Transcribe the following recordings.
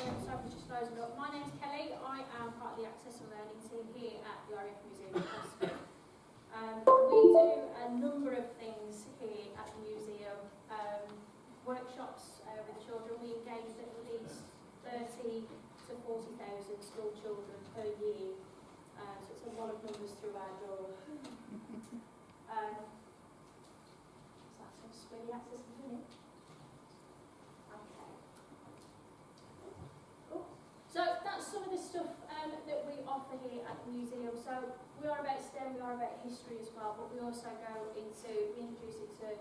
so just closing up. My name's Kelly. I am part of the Access and Learning team here at the RAFmuseum in Cosford. We do a number of things here at the museum. Workshops with children. We engage with at least 30 to 40,000 school children per year. So it's a lot of numbers through our door. So that's where the access is doing it. So that's some of the stuff that we offer here at the museum. So we are about STEM, we are about history as well, but we also go into, we introduce it to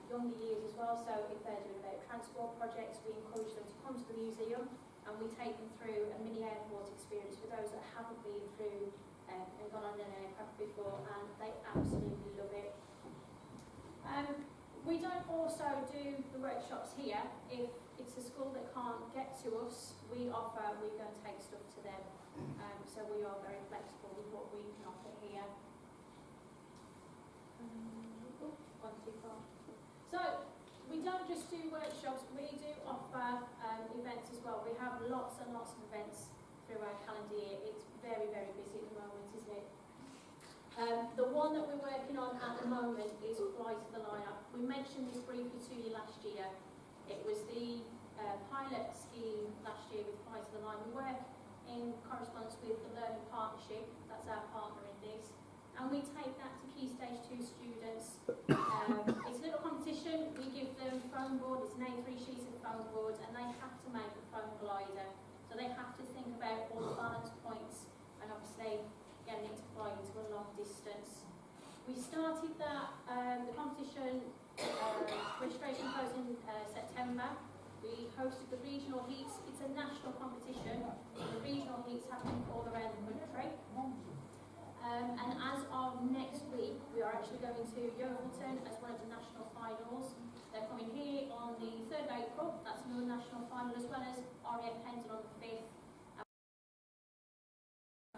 younger years as well. So if they're doing about transport projects, we encourage them to come to the museum and we take them through a mini airport experience for those that haven't been through and gone on an aircraft before, and they absolutely love it. We don't also do the workshops here. If it's a school that can't get to us, we go and take stuff to them. So we are very flexible with what we can offer here. One too far. So we don't just do workshops, we do offer events as well. We have lots and lots of events through our calendar year. It's very, very busy at the moment, isn't it? The one that we're working on at the moment is Fly to the Line. We mentioned this briefly to you last year. It was the pilot scheme last year with Fly to the Line. We work in correspondence with the Learning Partnership, that's our partner in this, and we take that to Key Stage 2 students. It's a little competition. We give them foam board, it's an A3 sheet of foam board, and they have to make a foam glider. So they have to think about all the balance points and obviously getting it to fly into a long distance. We started that, the competition registration closed in September. We hosted the regional heats. It's a national competition. The regional heats happen all around the country. And as of next week, we are actually going to Yeovilton as one of the national finals. They're coming here on the 3rd of April. That's another national final, as well as RAF Pendle on the 5th.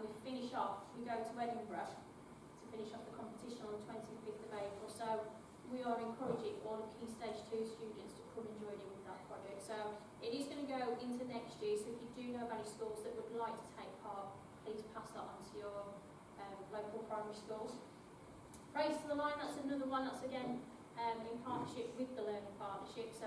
We finish off, we go to Edinburgh to finish off the competition on the 25th of April. So we are encouraging all of Key Stage 2 students to come and join in with that project. So it is going to go into next year, so if you do know of any schools that would like to take part, please pass that on to your local primary schools. Race to the Line, that's another one that's again in partnership with the Learning Partnership. So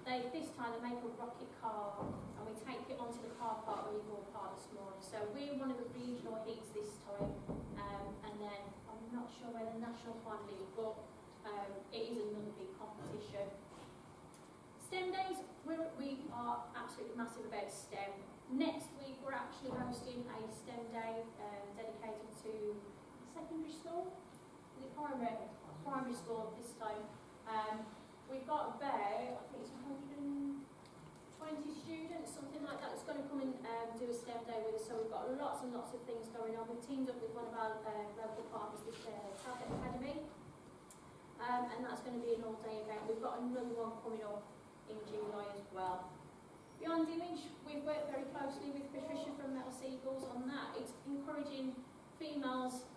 this time they make a rocket car and we take it onto the car park where you go park this morning. So we're one of the regional heats this time, and then I'm not sure where the national final is, but it is another big competition. STEM days, we are absolutely massive about STEM. Next week we're actually hosting a STEM day dedicated to secondary school. Is it primary school this time? We've got about, I think it's 120 students, something like that, that's going to come and do a STEM day with us. So we've got lots and lots of things going on. We've teamed up with one of our local partners, the Tablet Academy, and that's going to be an all-day event. We've got another one coming up in July as well. Beyond Image, we've worked very closely with Patricia from Metal Seagulls on that. It's encouraging females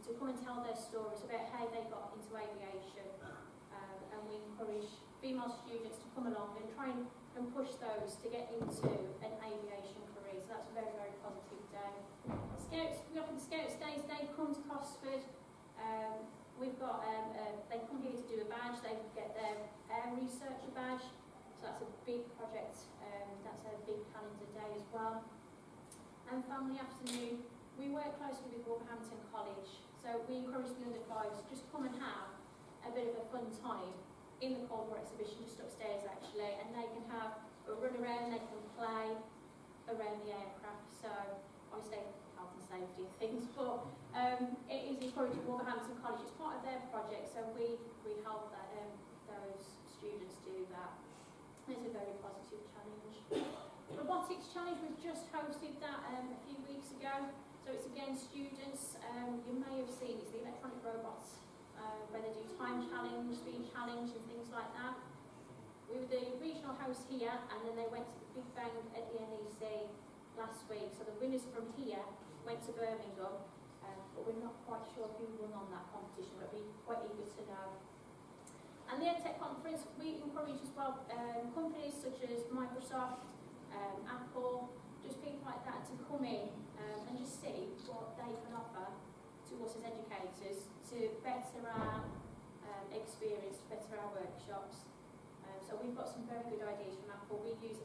to come and tell their stories about how they got into aviation. And we encourage female students to come along and try and push those to get into an aviation career. So that's a very, very positive day. Scouts, we offer the Scouts Days. They come to Cosford. We've got, they come here to do a badge. They get their air researcher badge. So that's a big project. That's a big calendar day as well. And Family Afternoon. We work closely with Wolverhampton College. So we encourage the under 5s to just come and have a bit of a fun time in the Cold War exhibition, just upstairs actually, and they can have a run around, they can play around the aircraft. So obviously health and safety and things, but it is encouraging Wolverhampton College. It's part of their project, so we help that, those students do that. It's a very positive challenge. Robotics Challenge, we've just hosted that a few weeks ago. So it's again students, you may have seen, it's the electronic robots, where they do time challenge, speed challenge and things like that. We were the regional host here, and then they went to the Big Bang at the NEC last week. So the winners from here went to Birmingham, but we're not quite sure who won on that competition, but we're quite eager to know. And the EdTech conference, we encourage as well companies such as Microsoft, Apple, come in and just see what they can offer to us as educators to better our experience, to better our workshops. So we've got some very good ideas from Apple. We use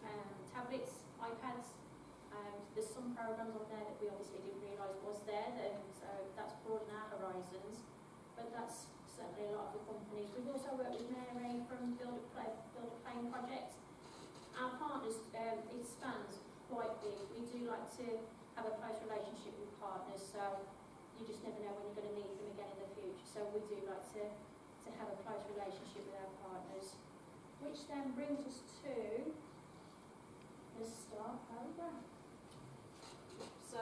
tablets, iPads. There's some programs on there that we obviously didn't realise was there, so that's broadened our horizons. But that's certainly a lot of the companies. We've also worked with Mary from Build a Plane project. Our partners, it spans quite big. We do like to have a close relationship with partners, so you just never know when you're going to need them again in the future. So we do like to have a close relationship with our partners, which then brings us to the STAR programme. So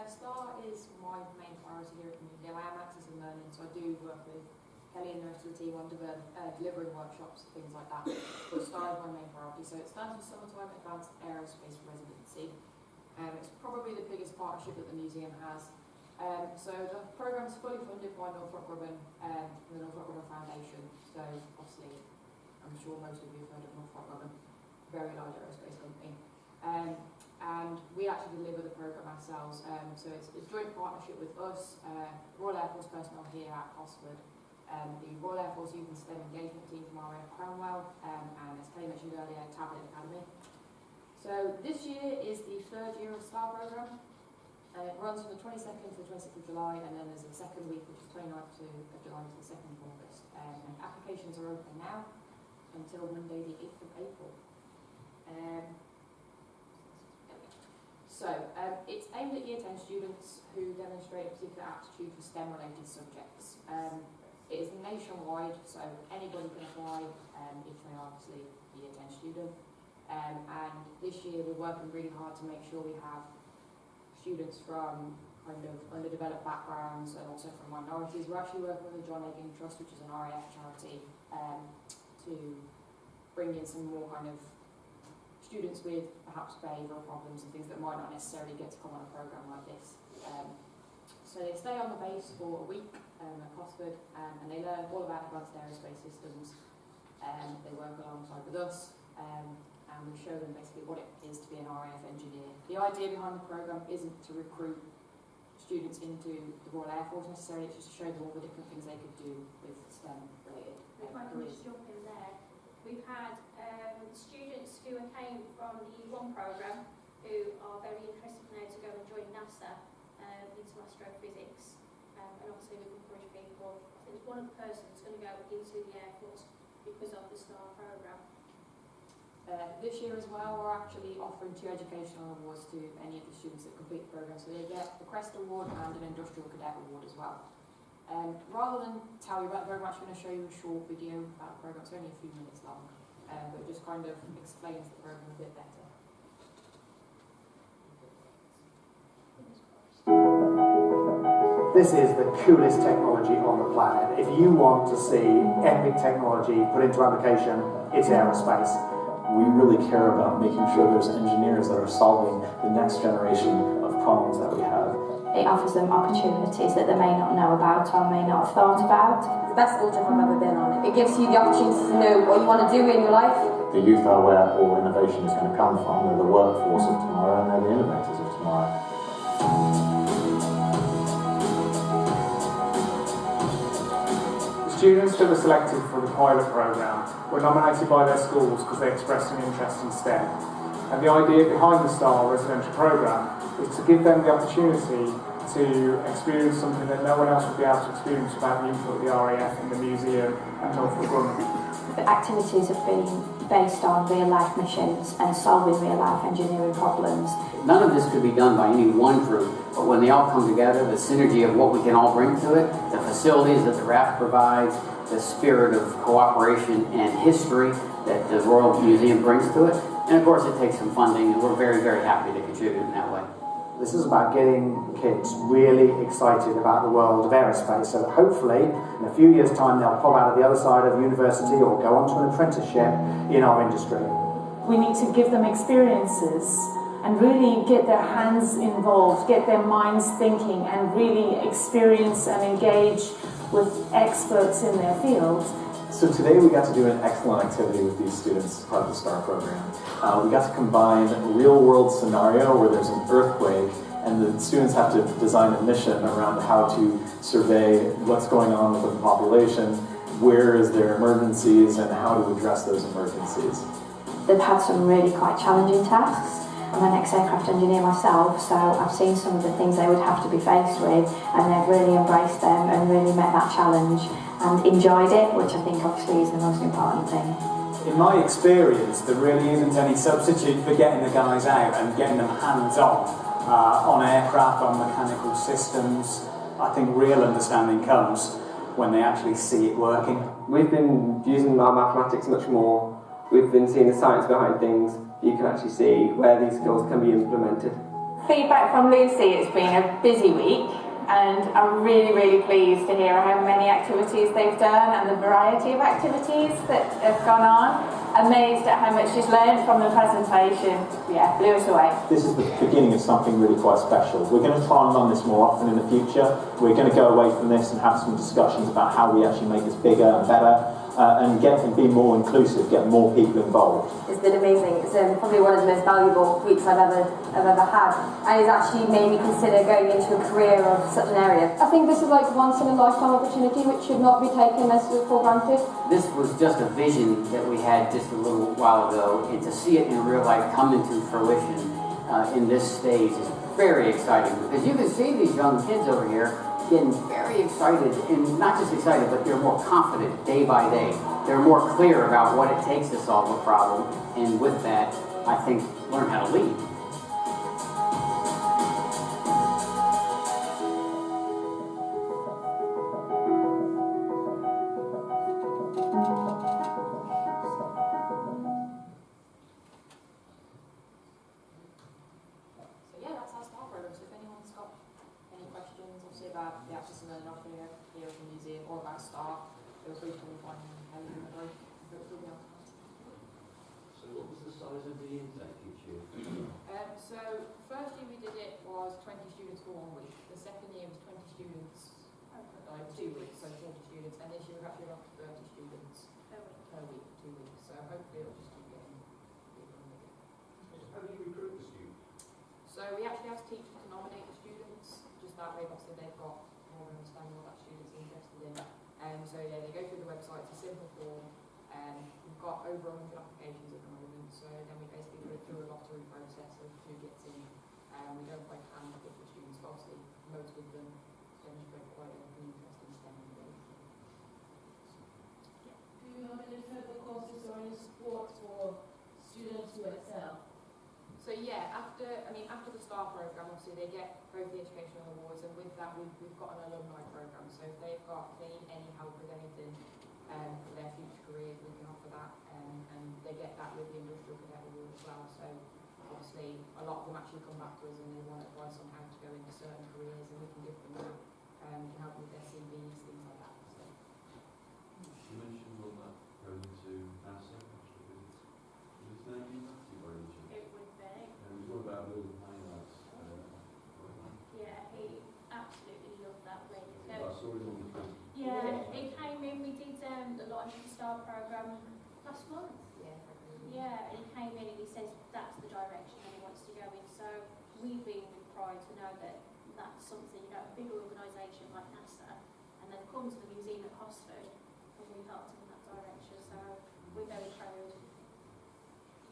STAR is my main priority here at the museum. I am access and learning, so I do work with Kelly and the rest of the team on delivering workshops, things like that. But STAR is my main priority. So it stands for Summertime Advanced Aerospace Residency. It's probably the biggest partnership that the museum has. So the programme is fully funded by Northrop Grumman and the Northrop Grumman Foundation. So obviously, I'm sure most of you have heard of Northrop Grumman, very large aerospace company. And we actually deliver the programme ourselves. So it's a joint partnership with us, Royal Air Force personnel here at Cosford, the Royal Air Force Youth and STEM Engagement Team from RAF Cromwell, and as Kelly mentioned earlier, Tablet Academy. So this year is the third year of STAR programme. It runs from the 22nd to the 26th of July, and then there's a second week, which is 29th of July to the 2nd of August. And applications are open now until Monday the 8th of April. It's aimed at Year 10 students who demonstrate a particular aptitude for STEM-related subjects. It is nationwide, so anybody can apply if they are obviously a Year 10 student. And this year we're working really hard to make sure we have students from kind of underdeveloped backgrounds and also from minorities. We're actually working with the John Egan Trust, which is an RAF charity, to bring in some more kind of students with perhaps behavioural problems and things that might not necessarily get to come on a programme like this. So they stay on the base for a week at Cosford, and they learn all about advanced aerospace systems. They work alongside with us, and we show them basically what it is to be an RAF engineer. The idea behind the programme isn't to recruit students into the Royal Air Force necessarily, it's just to show them all the different things they could do with STEM related If I can just jump in there. We've had students who came from the E1 programme who are very interested now to go and join NASA into astrophysics, and obviously we encourage people. I think one of the persons going to go into the Air Force because of the STAR programme. This year as well, we're actually offering 2 educational awards to any of the students that complete the programme. So they get the Crest Award and an Industrial Cadet Award as well. Rather than tell you about it very much, I'm going to show you a short video about the programme. It's only a few minutes long, but it just kind of explains the programme a bit better. This is the coolest technology on the planet. If you want to see epic technology put into application, it's aerospace. We really care about making sure there's engineers that are solving the next generation of problems that we have. It offers them opportunities that they may not know about or may not have thought about. The best school trip I've ever been on. It gives you the opportunity to know what you want to do in your life. The youth are where all innovation is going to come from. They're the workforce of tomorrow and they're the innovators of tomorrow. The students that were selected for the pilot programme were nominated by their schools because they expressed an interest in STEM. And the idea behind the STAR residential programme is to give them the opportunity to experience something that no one else would be able to experience without the input of the RAF and the museum and Northrop Grumman. The activities have been based on real-life missions and solving real-life engineering problems. None of this could be done by any one group, but when they all come together, the synergy of what we can all bring to it, the facilities that the RAF provides, the spirit of cooperation and history that the Royal Museum brings to it, and of course it takes some funding, and we're very, very happy to contribute in that way. This is about getting kids really excited about the world of aerospace so that hopefully in a few years' time they'll pop out of the other side of university or go on to an apprenticeship in our industry. We need to give them experiences and really get their hands involved, get their minds thinking and really experience and engage with experts in their field. So today we got to do an excellent activity with these students as part of the STAR program. We got to combine a real-world scenario where there's an earthquake and the students have to design a mission around how to survey what's going on with the population, where is there emergencies, and how to address those emergencies. They've had some really quite challenging tasks. I'm an ex-aircraft engineer myself, so I've seen some of the things they would have to be faced with, and they've really embraced them and really met that challenge and enjoyed it, which I think obviously is the most important thing. In my experience, there really isn't any substitute for getting the guys out and getting them hands-on aircraft, on mechanical systems. I think real understanding comes when they actually see it working. We've been using our mathematics much more. We've been seeing the science behind things. You can actually see where these skills can be implemented. Feedback from Lucy, it's been a busy week, and I'm really, really pleased to hear how many activities they've done and the variety of activities that have gone on. Amazed at how much she's learned from the presentation. Yeah, blew us away. This is the beginning of something really quite special. We're going to try and run this more often in the future. We're going to go away from this and have some discussions about how we actually make this bigger and better. And be more inclusive, get more people involved. It's been amazing. It's probably one of the most valuable weeks I've ever had, and it's actually made me consider going into a career of such an area. I think this is like once in a lifetime opportunity which should not be taken as for granted. This was just a vision that we had just a little while ago, and to see it in real life come into fruition in this stage is very exciting, because you can see these young kids over here getting very excited, and not just excited, but they're more confident day by day. They're more clear about what it takes to solve a problem, and with that, I think, learn how to lead. About the access and learning offer here at the museum, or about STAR, feel free to find Kelly in the group. So what was the size of the intake each year? So first year we did it was 20 students for 1 week. The second year was 20 students, 2 weeks, so 40 students, and this year we're actually up to 30 students per week, 2 weeks. So hopefully it'll just keep getting bigger and bigger. How do you recruit the students? So we actually ask teachers to nominate the students. Just that way, obviously, they've got more understanding of what that student's interested in. So yeah, they go through the website, it's a simple form. We've got over 100 applications at the moment, so then we basically put it through a lottery process of who gets in. We don't quite hand pick the students, but obviously most of them demonstrate quite an interest in STEM and data. Do you have any further courses or any support for students who excel? So yeah, after the STAR programme, obviously they get both the educational awards, and with that we've got an alumni programme. So if they need any help with anything for their future careers, we can offer that, and they get that with the industrial cadet award as well. So obviously a lot of them actually come back to us and they want advice on how to go into certain careers, and we can give them that, we can help them with their CVs, things like that. So. You mentioned all that going to NASA. Is his name Matthew by any chance? It would be. What about building highlights? Yeah, he absolutely loved that week. I saw him on the Twitter. Yeah, he came in, we did the Launch the STAR programme last month. Yeah, he came in and he says that's the direction that he wants to go in. So we've been with pride to know that that's something, a big organisation like NASA, and they've come to the museum at Cosford and we've helped them in that direction. So we're very proud.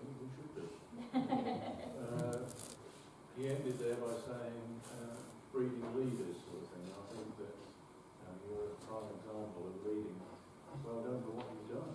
We should do. He ended there by saying breeding leaders sort of thing. I think that you're a prime example of leading. Well done for what you've done.